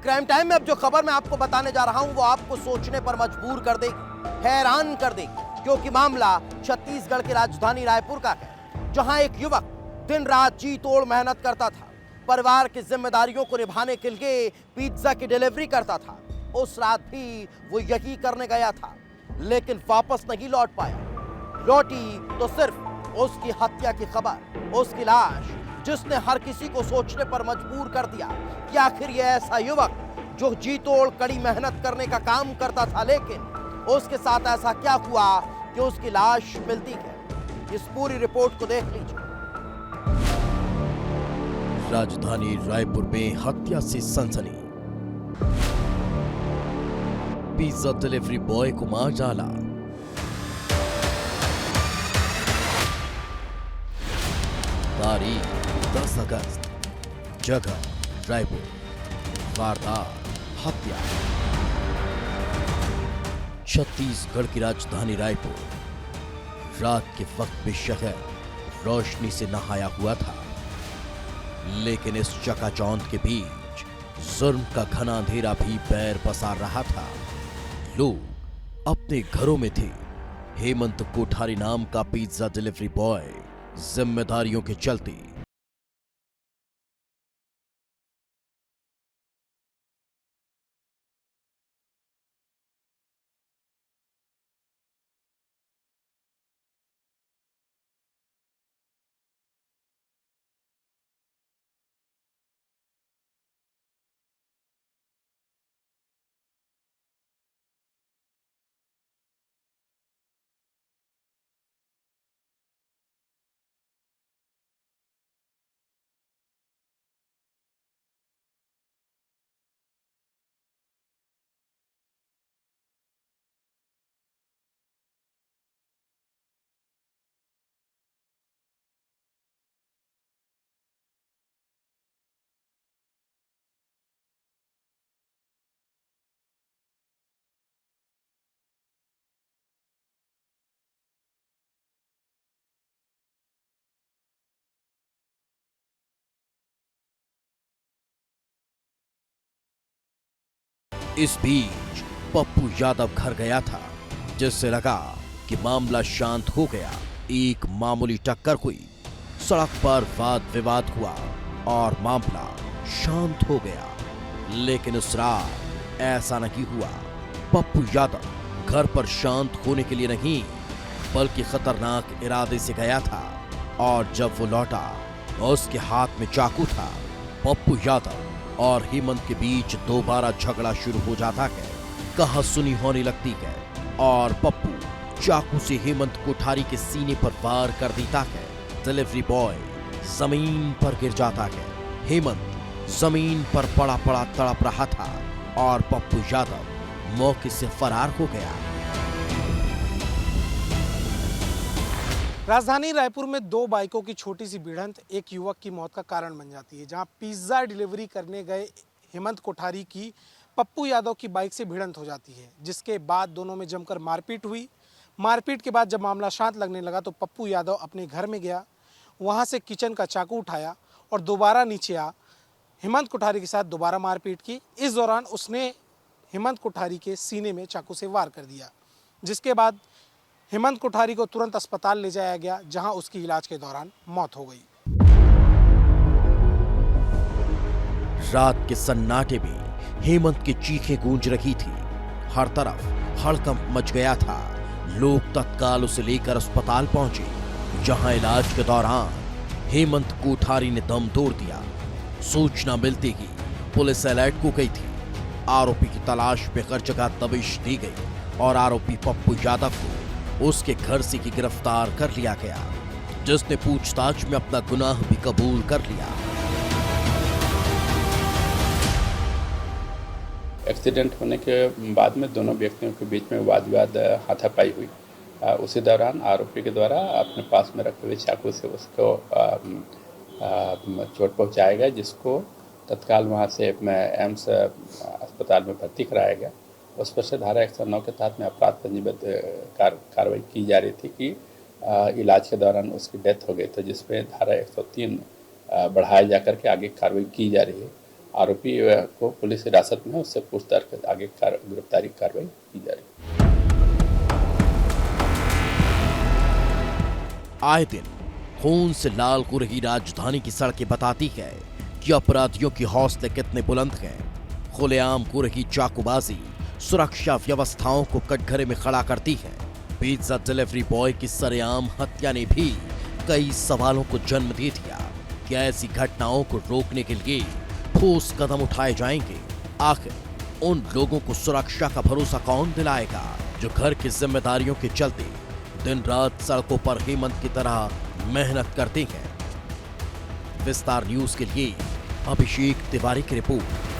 Crime time में अब जो खबर मैं आपको बताने जा रहा हूं वो आपको सोचने पर मजबूर कर देगी, हैरान कर देगी, क्योंकि मामला छत्तीसगढ़ की राजधानी रायपुर का है, जहां एक युवक दिन रात जी तोड़ मेहनत करता था, परिवार की जिम्मेदारियों को निभाने के लिए पिज्जा की डिलीवरी करता था। उस रात भी वो यही करने गया था, लेकिन वापस नहीं लौट पाया। लौटी तो सिर्फ उसकी हत्या की खबर, उसकी लाश, जिसने हर किसी को सोचने पर मजबूर कर दिया कि आखिर ये ऐसा युवक जो जी तोड़ कड़ी मेहनत करने का काम करता था, लेकिन उसके साथ ऐसा क्या हुआ कि उसकी लाश मिलती है। इस पूरी रिपोर्ट को देख लीजिए। राजधानी रायपुर में हत्या से सनसनी। पिज्जा डिलीवरी बॉय को मार डाला। तारीख 10 अगस्त, जगह रायपुर, वारदात हत्या। छत्तीसगढ़ की राजधानी रायपुर। रात के वक्त में शहर रोशनी से नहाया हुआ था, लेकिन इस चकाचौंध के बीच जुर्म का घना अंधेरा भी पैर पसार रहा था। लोग अपने घरों में थे। हेमंत कोठारी नाम का पिज्जा डिलीवरी बॉय जिम्मेदारियों के चलते इस बीच पप्पू यादव घर गया था, जिससे लगा कि मामला शांत हो गया। एक मामूली टक्कर हुई, सड़क पर वाद विवाद हुआ और मामला शांत हो गया। लेकिन उस रात ऐसा नहीं हुआ। पप्पू यादव घर पर शांत होने के लिए नहीं, बल्कि खतरनाक इरादे से गया था, और जब वो लौटा उसके हाथ में चाकू था। पप्पू यादव और हेमंत के बीच दोबारा झगड़ा शुरू हो जाता है। कहा सुनी होने लगती है और पप्पू चाकू से हेमंत कोठारी के सीने पर वार कर देता है। डिलीवरी बॉय जमीन पर गिर जाता है। हेमंत जमीन पर पड़ा पड़ा तड़प रहा था और पप्पू यादव मौके से फरार हो गया। राजधानी रायपुर में दो बाइकों की छोटी सी भिड़ंत एक युवक की मौत का कारण बन जाती है। जहां पिज्जा डिलीवरी करने गए हेमंत कोठारी की पप्पू यादव की बाइक से भिड़ंत हो जाती है, जिसके बाद दोनों में जमकर मारपीट हुई। मारपीट के बाद जब मामला शांत लगने लगा तो पप्पू यादव अपने घर में गया, वहां से किचन का चाकू उठाया और दोबारा नीचे आ हेमंत कोठारी के साथ दोबारा मारपीट की। इस दौरान उसने हेमंत कोठारी के सीने में चाकू से वार कर दिया, जिसके बाद हेमंत कोठारी को तुरंत अस्पताल ले जाया गया, जहां उसकी इलाज के दौरान मौत हो गई। रात के सन्नाटे में हेमंत की चीखें गूंज रही थी। हर तरफ हड़कंप मच गया था। लोग तत्काल उसे लेकर अस्पताल पहुंचे, जहां इलाज के दौरान हेमंत कोठारी ने दम तोड़ दिया। सूचना मिलते ही पुलिस अलर्ट को गई थी। आरोपी की तलाश में हर जगह दबिश दी गई और आरोपी पप्पू यादव को उसके घर से ही गिरफ्तार कर लिया गया, जिसने पूछताछ में अपना गुनाह भी कबूल कर लिया। एक्सीडेंट होने के बाद में दोनों व्यक्तियों के बीच में वाद विवाद हाथापाई हुई। उसी दौरान आरोपी के द्वारा अपने पास में रखे हुए चाकू से उसको चोट पहुंचाया गया, जिसको तत्काल वहां से एम्स अस्पताल में भर्ती कराया गया। उस पर से धारा 109 के तहत में अपराध पंजीबद्ध कार्रवाई की जा रही थी कि इलाज के दौरान उसकी डेथ हो गई, तो जिसपे धारा 103 बढ़ाया जाकर के आगे कार्रवाई की जा रही है। आरोपी को पुलिस हिरासत में, उससे पूछताछ कर आगे गिरफ्तारी कार्रवाई की जा रही है। आए दिन खून से लाल हो रही राजधानी की सड़कें बताती है कि अपराधियों की हौसले कितने बुलंद हैं। खुलेआम हो रही चाकूबाजी सुरक्षा व्यवस्थाओं को कटघरे में खड़ा करती है। पिज्जा डिलीवरी बॉय की सरेआम हत्या ने भी कई सवालों को जन्म दे दिया कि ऐसी घटनाओं को रोकने के लिए ठोस कदम उठाए जाएंगे। आखिर उन लोगों को सुरक्षा का भरोसा कौन दिलाएगा जो घर की जिम्मेदारियों के चलते दिन रात सड़कों पर हेमंत की तरह मेहनत करते हैं। विस्तार न्यूज के लिए अभिषेक तिवारी की रिपोर्ट।